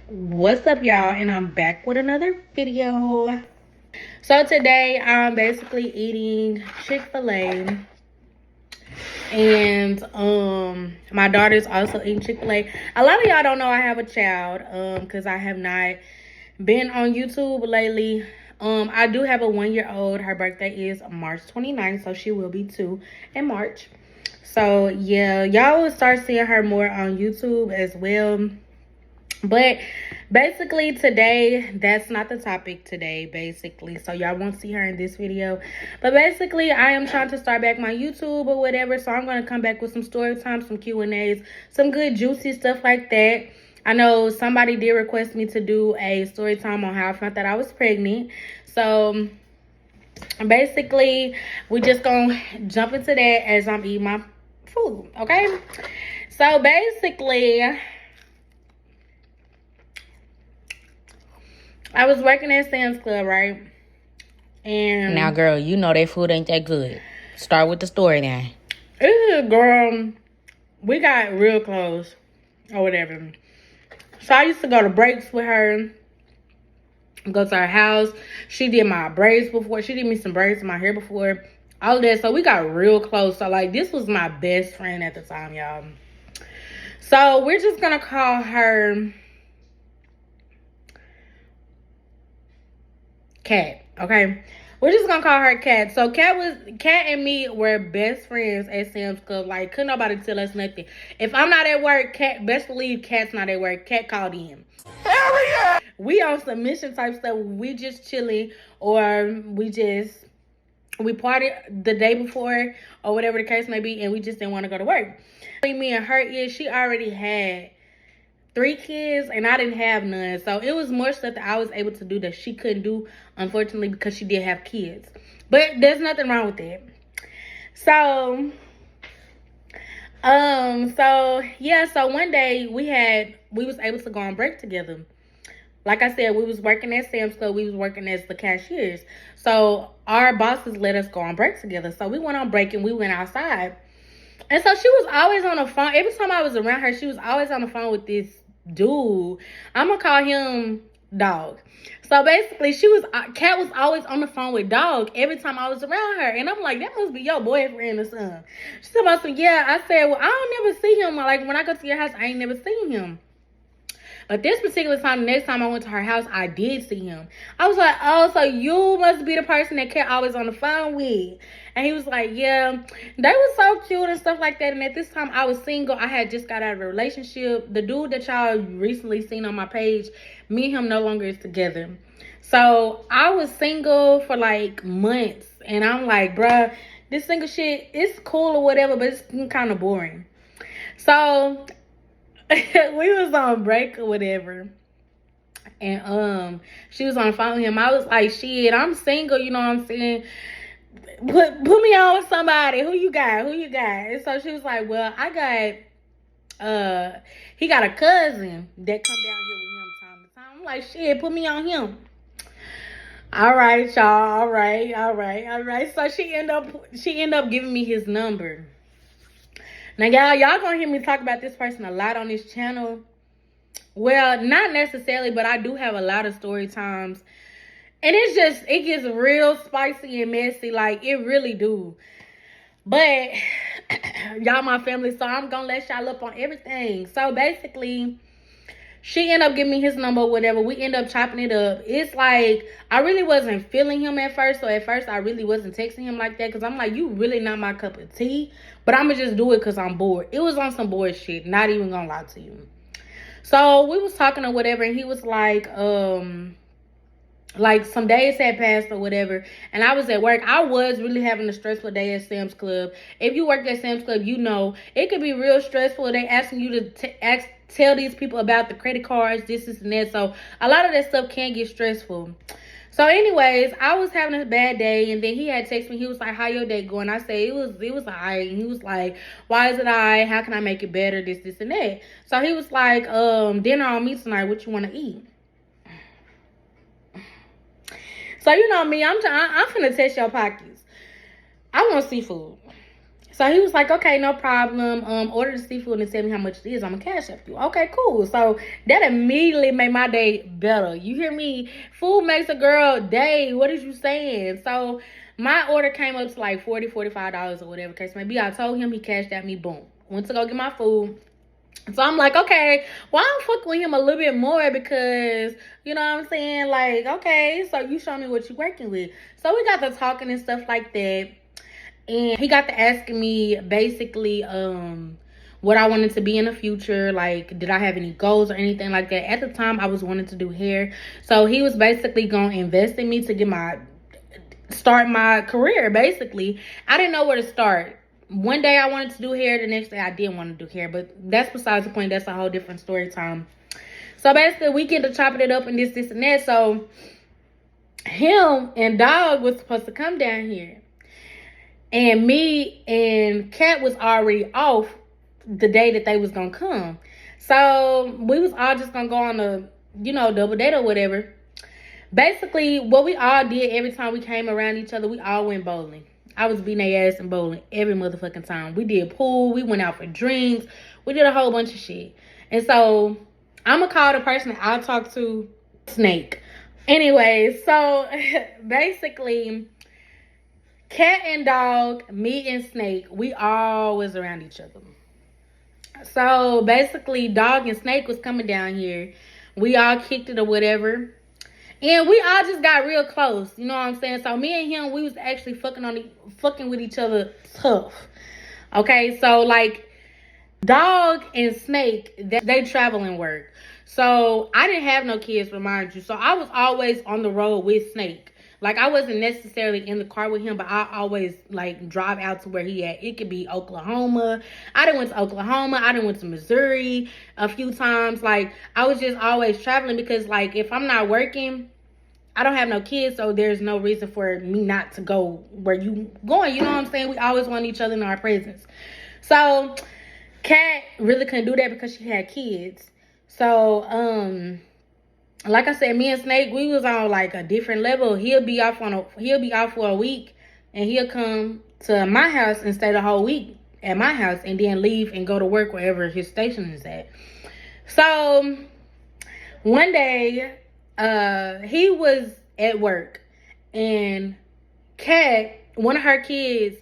What's up, y'all? And I'm back with another video. So today I'm basically eating Chick-fil-A, and my daughter's also eating Chick-fil-A. A lot of y'all don't know I have a child because I have not been on YouTube lately. I do have a 1-year-old. Her birthday is March 29th, so she will be 2 in March. So yeah, y'all will start seeing her more on YouTube as well. But basically today, that's not the topic today, basically. So y'all won't see her in this video. But basically, I am trying to start back my YouTube or whatever. So I'm going to come back with some story time, some Q&As, some good juicy stuff like that. I know somebody did request me to do a story time on how I found that I was pregnant. So basically, we just going to jump into that as I'm eating my food, okay? So basically, I was working at Sam's Club, right? And now, girl, you know that food ain't that good. Start with the story now. Girl, we got real close or whatever. So I used to go to breaks with her, go to her house. She did my braids before. She did me some braids in my hair before. All of that. So we got real close. So, like, this was my best friend at the time, y'all. So we're just going to call her Cat, okay? We're just gonna call her Cat. So Cat and me were best friends at Sam's Club. Like, couldn't nobody tell us nothing. If I'm not at work, Cat, best believe Cat's not at work. Cat called in. Hell yeah! We on some mission type stuff. We just chilling, or we partied the day before, or whatever the case may be, and we just didn't want to go to work. Me and her is she already had 3 kids, and I didn't have none. So it was more stuff that I was able to do that she couldn't do, unfortunately, because she did have kids. But there's nothing wrong with that. So so one day we was able to go on break together. Like I said, we was working at Sam's Club. We was working as the cashiers. So our bosses let us go on break together. So we went on break and we went outside. And so she was always on the phone. Every time I was around her, she was always on the phone with this dude. I'm gonna call him Dog. So basically, Cat was always on the phone with Dog every time I was around her. And I'm like, that must be your boyfriend or something. She said about some, yeah. I said, well, I don't never see him. Like, when I go to your house, I ain't never seen him. But this particular time, the next time I went to her house, I did see him. I was like, oh, so you must be the person that Cat always on the phone with. And he was like, yeah, they was so cute and stuff like that. And at this time, I was single. I had just got out of a relationship. The dude that y'all recently seen on my page, me and him no longer is together. So I was single for like months. And I'm like, bruh, this single shit, it's cool or whatever, but it's kind of boring. So we was on break or whatever, and she was on the phone with him. I was like, shit, I'm single, you know what I'm saying? Put me on with somebody. Who you got? And so she was like, well, I got he got a cousin that come down here with him time to time. I'm like, shit, put me on him. All right, y'all. All right. So she end up giving me his number. Now, y'all gonna hear me talk about this person a lot on this channel. Well, not necessarily, but I do have a lot of story times. And it gets real spicy and messy. Like, it really do. But, y'all my family, so I'm gonna let y'all up on everything. So, basically, she ended up giving me his number or whatever. We end up chopping it up. It's like, I really wasn't feeling him at first. So, at first, I really wasn't texting him like that. Because I'm like, you really not my cup of tea. But I'm going to just do it because I'm bored. It was on some bored shit. Not even going to lie to you. So, we was talking or whatever. And he was like some days had passed or whatever. And I was at work. I was really having a stressful day at Sam's Club. If you worked at Sam's Club, you know. It could be real stressful. They asking you to tell these people about the credit cards, this and that. So, a lot of that stuff can get stressful. So, anyways, I was having a bad day, and then he had texted me. He was like, how your day going? I said, it was all right. And he was like, why is it all right? How can I make it better? This, and that. So, he was like, dinner on me tonight. What you want to eat? So, you know me. I'm finna test your pockets. I want seafood. So he was like, okay, no problem. Order the seafood and tell me how much it is. I'm gonna cash up you. Okay, cool. So that immediately made my day better. You hear me? Food makes a girl day. What is you saying? So my order came up to like $45 or whatever case may be. I told him, he cashed at me. Boom. Went to go get my food. So I'm like, okay, well, I'm fucking with him a little bit more because, you know what I'm saying? Like, okay, so you show me what you're working with. So we got to talking and stuff like that. And he got to asking me basically what I wanted to be in the future. Like, did I have any goals or anything like that? At the time, I was wanting to do hair. So he was basically going to invest in me to start my career, basically. I didn't know where to start. One day I wanted to do hair. The next day I didn't want to do hair. But that's besides the point. That's a whole different story time. So basically, we get to chopping it up and this and that. So him and Dog was supposed to come down here. And me and Kat was already off the day that they was going to come. So we was all just going to go on a, double date or whatever. Basically, what we all did every time we came around each other, we all went bowling. I was beating their ass in bowling every motherfucking time. We did pool. We went out for drinks. We did a whole bunch of shit. And so I'm going to call the person that I'll talk to Snake. Anyway, so basically, Cat and Dog, me and Snake, we always around each other. So basically, Dog and Snake was coming down here. We all kicked it or whatever. And we all just got real close. You know what I'm saying? So me and him, we was actually fucking with each other tough. Okay, so like Dog and Snake, they travel and work. So I didn't have no kids, remind you. So I was always on the road with Snake. Like, I wasn't necessarily in the car with him, but I always, like, drive out to where he at. It could be Oklahoma. I done went to Oklahoma. I done went to Missouri a few times. Like, I was just always traveling because, like, if I'm not working, I don't have no kids, so there's no reason for me not to go where you going. You know what I'm saying? We always want each other in our presence. So, Kat really couldn't do that because she had kids. So, like I said, me and Snake, we was on like a different level. He'll be off for a week, and he'll come to my house and stay the whole week at my house, and then leave and go to work wherever his station is at. So one day, he was at work, and Kat, one of her kids,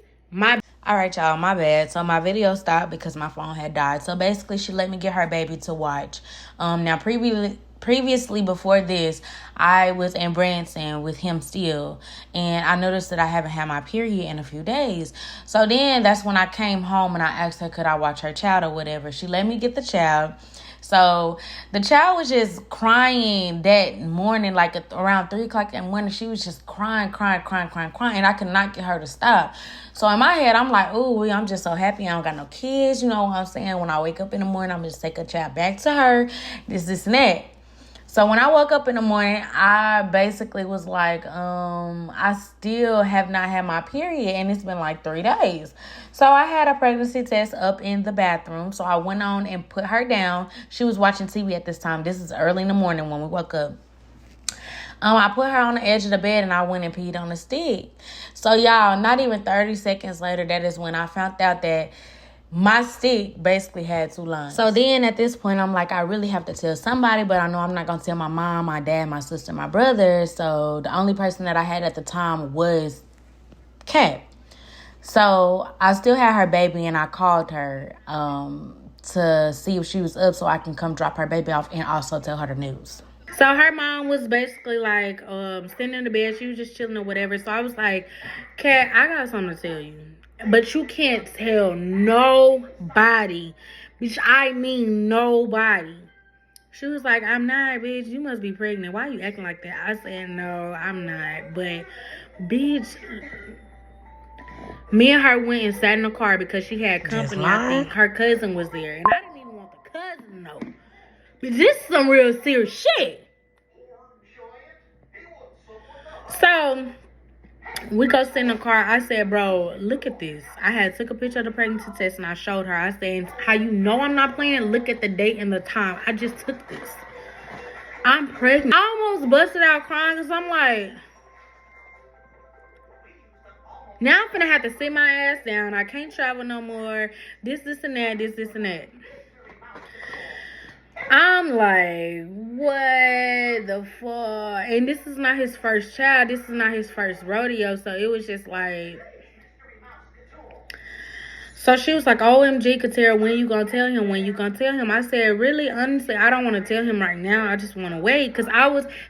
All right, y'all, my bad. So my video stopped because my phone had died. So basically, she let me get her baby to watch. Now, previously, before this, I was in Branson with him still. And I noticed that I haven't had my period in a few days. So then that's when I came home and I asked her, could I watch her child or whatever. She let me get the child. So the child was just crying that morning, like around 3 o'clock in the morning. She was just crying. And I could not get her to stop. So in my head, I'm like, ooh, I'm just so happy I don't got no kids. You know what I'm saying? When I wake up in the morning, I'm going to just take a child back to her. This and that. So when I woke up in the morning, I basically was like, I still have not had my period, and it's been like 3 days. So I had a pregnancy test up in the bathroom. So I went on and put her down. She was watching TV at this time. This is early in the morning when we woke up. I put her on the edge of the bed and I went and peed on the stick. So y'all, not even 30 seconds later, that is when I found out that my stick basically had 2 lines. So then at this point, I'm like, I really have to tell somebody, but I know I'm not going to tell my mom, my dad, my sister, my brother. So the only person that I had at the time was Kat. So I still had her baby and I called her to see if she was up so I can come drop her baby off and also tell her the news. So her mom was basically like sitting in the bed. She was just chilling or whatever. So I was like, Kat, I got something to tell you. But you can't tell nobody. Which I mean nobody. She was like, I'm not, bitch. You must be pregnant. Why are you acting like that? I said, no, I'm not. But, bitch, me and her went and sat in the car because she had company. I think her cousin was there. And I didn't even want the cousin to know. But this is some real serious shit. So we go sit in the car. I said, bro, look at this. I had took a picture of the pregnancy test and I showed her. I said, how you know I'm not playing? Look at the date and the time. I just took this. I'm pregnant. I almost busted out crying because I'm like, Now I'm finna have to sit my ass down. I can't travel no more. This, and that. This, and that. I'm like, what the fuck? And this is not his first child. This is not his first rodeo. So it was just like... So she was like, OMG, Katera, when you gonna tell him? When you gonna tell him? I said, really, honestly, I don't want to tell him right now. I just want to wait. Because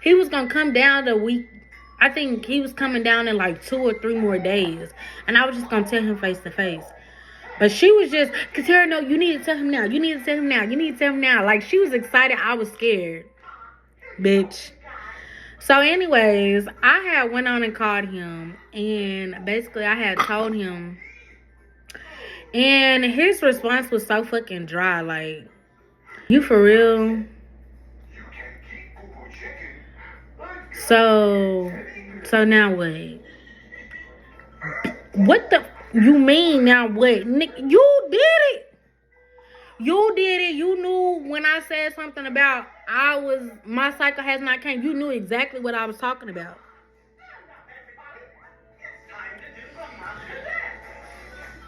he was going to come down the week. I think he was coming down in like 2 or 3 more days. And I was just going to tell him face to face. But she was just, Katera, no, you need to tell him now. You need to tell him now. You need to tell him now. Like, she was excited. I was scared. Bitch. So anyways, I had went on and called him. And basically, I had told him. And his response was so fucking dry. Like, you for real? So now what? What the... You mean now what? Nick, you did it. You did it. You knew when I said something about my cycle has not came. You knew exactly what I was talking about.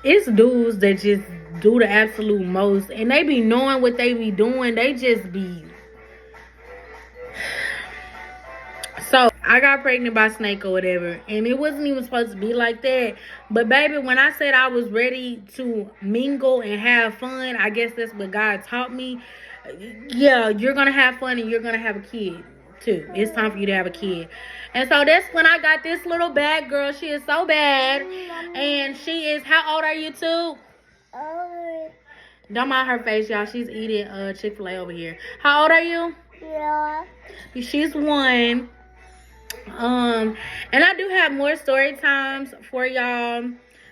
It's dudes that just do the absolute most. And they be knowing what they be doing. They just be... So, I got pregnant by Snake or whatever. And it wasn't even supposed to be like that. But, baby, when I said I was ready to mingle and have fun, I guess that's what God taught me. Yeah, you're going to have fun and you're going to have a kid, too. It's time for you to have a kid. And so, that's when I got this little bad girl. She is so bad. And she is... How old are you, too? Don't mind her face, y'all. She's eating Chick-fil-A over here. How old are you? Yeah. She's 1. And I do have more story times for y'all,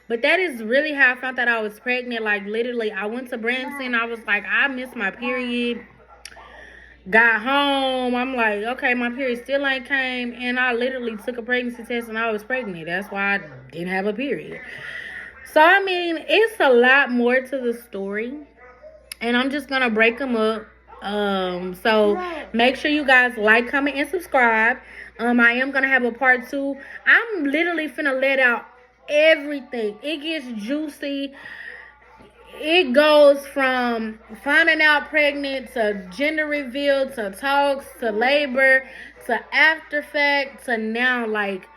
but that is really how I found out I was pregnant. Like, literally, I went to Branson. I was like, I missed my period. Got home. I'm like, okay, my period still ain't came. And I literally took a pregnancy test and I was pregnant. That's why I didn't have a period. So, I mean, it's a lot more to the story. And I'm just going to break them up. So make sure you guys like, comment, and subscribe. I am gonna have a part 2. I'm literally finna let out everything. It gets juicy. It goes from finding out pregnant to gender reveal to talks to labor to after fact to now. Like,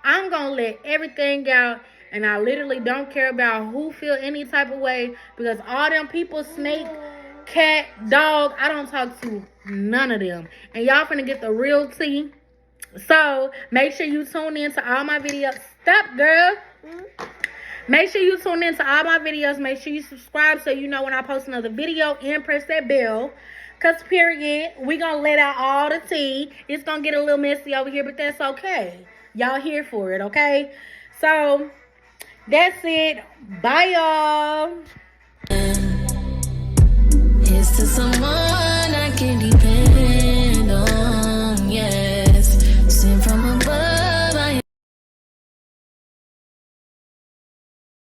I'm gonna let everything out. And I literally don't care about who feel any type of way, because all them people, Snake, cat, dog, I don't talk to none of them. And y'all finna get the real tea. So make sure you tune in to all my videos. Stop, girl. Make sure you tune in to all my videos. Make sure you subscribe so you know when I post another video, and press that bell. Cause period, we gonna let out all the tea. It's gonna get a little messy over here, but that's okay. Y'all here for it, okay? So that's it. Bye, y'all. It's to some